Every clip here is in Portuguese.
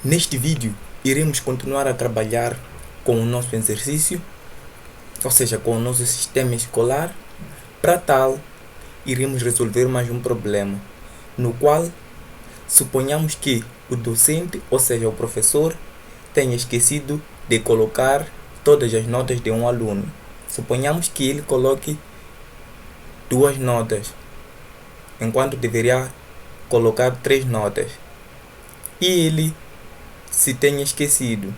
Neste vídeo, iremos continuar a trabalhar com o nosso exercício, ou seja, com o nosso sistema escolar. Para tal, iremos resolver mais um problema, no qual suponhamos que o docente, ou seja, o professor, tenha esquecido de colocar todas as notas de um aluno. Suponhamos que ele coloque 2 notas, enquanto deveria colocar 3 notas. E ele se tenha esquecido.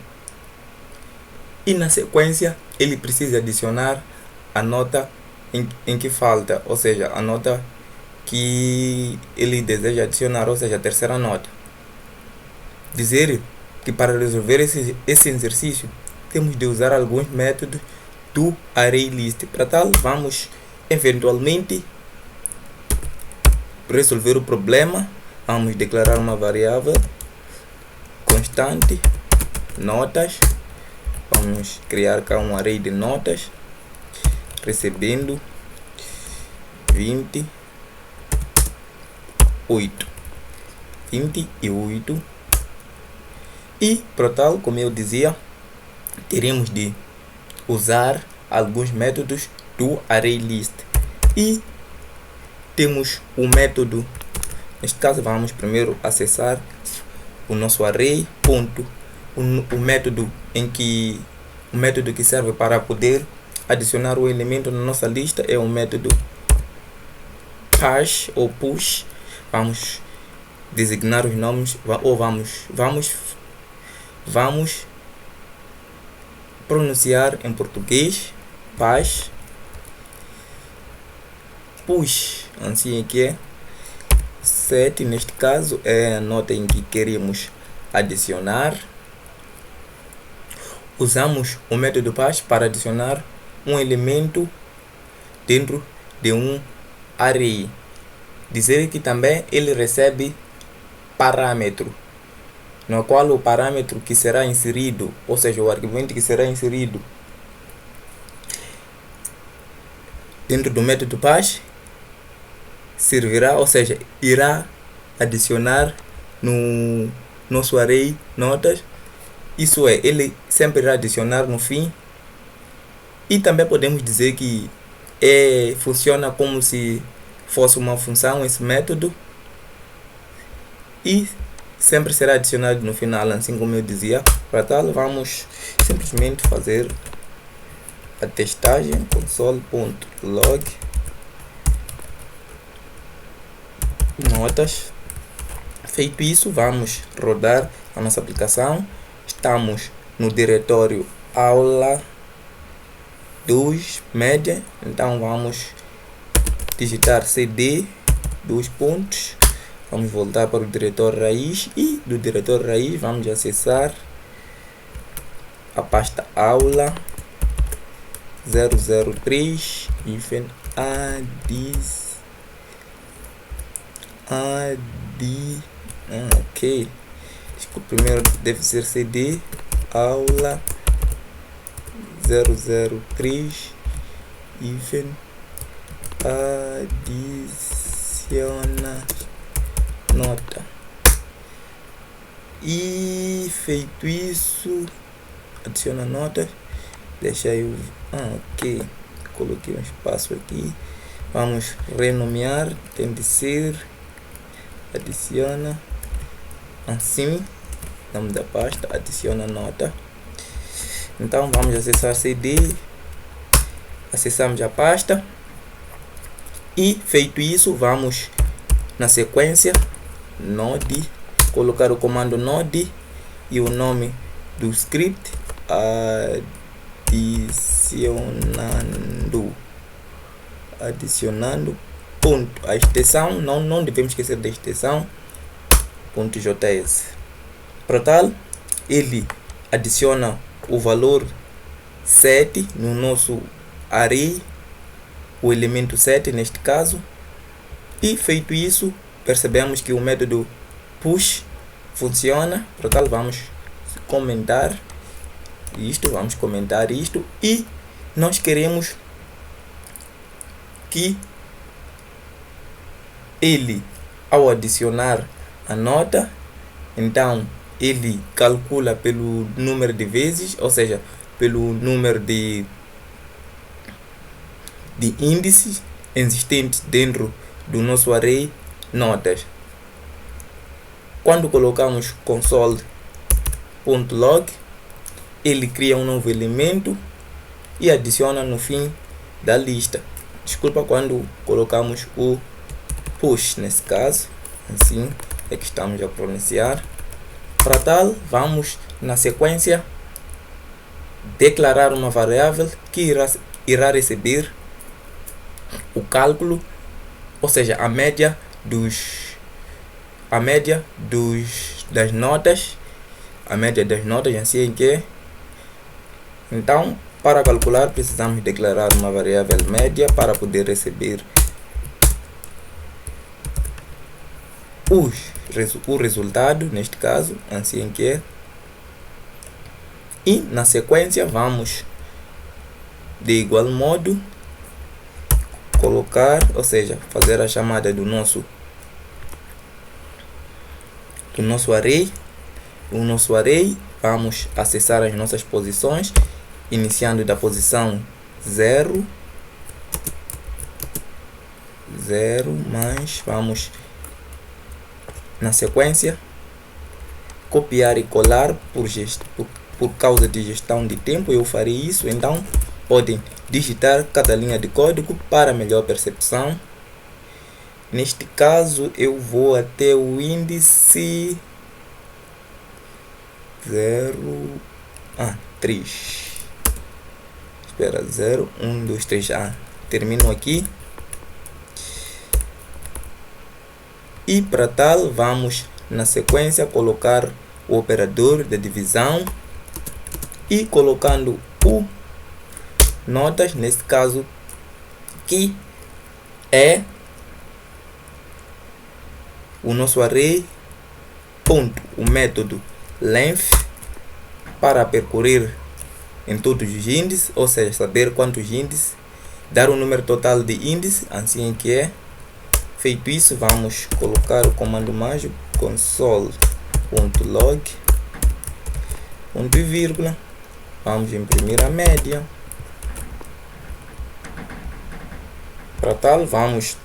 E na sequência, ele precisa adicionar a nota em que falta, ou seja, a nota que ele deseja adicionar, ou seja, a terceira nota. Dizer que para resolver esse exercício, temos de usar alguns métodos do ArrayList. Para tal, vamos eventualmente resolver o problema. Vamos declarar uma variável constante notas. Vamos criar cá um array de notas, recebendo 28. E para tal, como eu dizia, teremos de usar alguns métodos do ArrayList. E temos o método, neste caso vamos primeiro acessar o nosso array, o método que serve para poder adicionar o elemento na nossa lista é o método hash ou push. Vamos designar os nomes, ou vamos pronunciar em português hash push, assim é que é. 7 neste caso é a nota em que queremos adicionar. Usamos o método pass para adicionar um elemento dentro de um array. Dizer que também ele recebe parâmetro, no qual o parâmetro que será inserido, ou seja, o argumento que será inserido dentro do método pass, servirá, ou seja, irá adicionar no nosso array notas. Isso é, ele sempre irá adicionar no fim. E também podemos dizer que funciona como se fosse uma função esse método, e sempre será adicionado no final, assim como eu dizia. Para tal, vamos simplesmente fazer a testagem console.log notas. Feito isso, vamos rodar a nossa aplicação. Estamos no diretório aula 2 média, então vamos digitar cd vamos voltar para o diretório raiz, e do diretório raiz vamos acessar a pasta aula 003 ok. Primeiro deve ser cd aula 003 adiciona nota. E feito isso, adiciona nota. Deixa eu ok, coloquei um espaço aqui. Vamos renomear, tem de ser adiciona, assim, nome da pasta, adiciona nota. Então vamos acessar cd, acessamos a pasta, e feito isso, vamos na sequência node, colocar o comando node e o nome do script, adicionando ponto, a extensão, não devemos esquecer da extensão .js. Para tal, ele adiciona o valor 7 no nosso array, o elemento 7 neste caso. E feito isso, percebemos que o método push funciona. Para tal, vamos comentar isto, e nós queremos que ele, ao adicionar a nota, então ele calcula pelo número de vezes, ou seja, pelo número de índices existentes dentro do nosso array notas. Quando colocamos console.log, ele cria um novo elemento e adiciona no fim da lista. Desculpa quando colocamos o push, nesse caso, assim é que estamos a pronunciar. Para tal, vamos na sequência declarar uma variável que irá receber o cálculo, ou seja, a média das notas, assim que. Então, para calcular, precisamos declarar uma variável média para poder receber o resultado, neste caso, assim que é. E na sequência vamos de igual modo colocar, ou seja, fazer a chamada do nosso array. O nosso array, vamos acessar as nossas posições, iniciando da posição 0, mas vamos na sequência copiar e colar por causa de gestão de tempo. Eu farei isso, então podem digitar cada linha de código para melhor percepção. Neste caso eu vou até o índice 3. Espera, 0, 1, 2, 3. Termino aqui. E para tal, vamos na sequência colocar o operador de divisão e colocando o notas, nesse caso, que é o nosso array, ponto, o método length, para percorrer em todos os índices, ou seja, saber quantos índices, dar o número total de índices, assim que é. Feito isso, vamos colocar o comando mágico console.log, ponto e vírgula, vamos imprimir a média. Para tal, vamos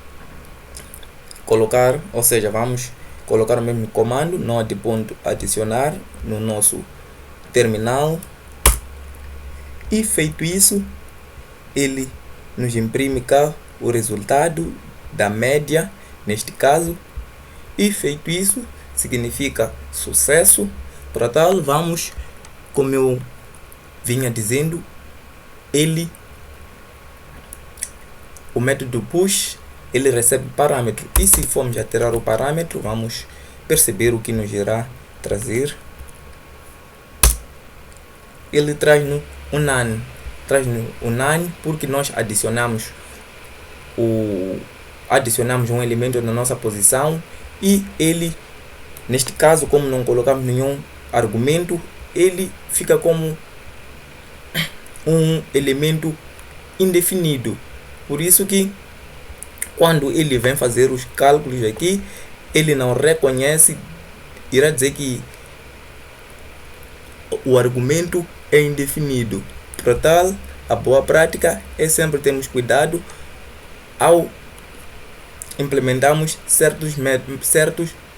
colocar, ou seja, vamos colocar o mesmo comando node.adicionar no nosso terminal. E feito isso, ele nos imprime cá o resultado da média, neste caso. E feito isso, significa sucesso. Para tal, vamos, como eu vinha dizendo, o método push, ele recebe parâmetro, e se formos alterar o parâmetro, vamos perceber o que nos irá trazer. Ele traz-nos um none, porque nós adicionamos um elemento na nossa posição, e ele, neste caso, como não colocamos nenhum argumento, ele fica como um elemento indefinido. Por isso que quando ele vem fazer os cálculos aqui, ele não reconhece, irá dizer que o argumento é indefinido. Para tal, a boa prática é sempre termos cuidado ao implementarmos certos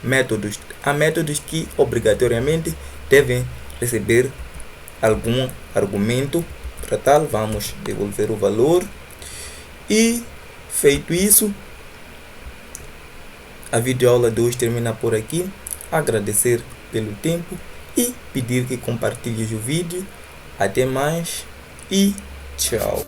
métodos. Há métodos que obrigatoriamente devem receber algum argumento. Para tal, vamos devolver o valor. E feito isso, a videoaula de hoje termina por aqui. Agradecer pelo tempo e pedir que compartilhes o vídeo. Até mais e tchau.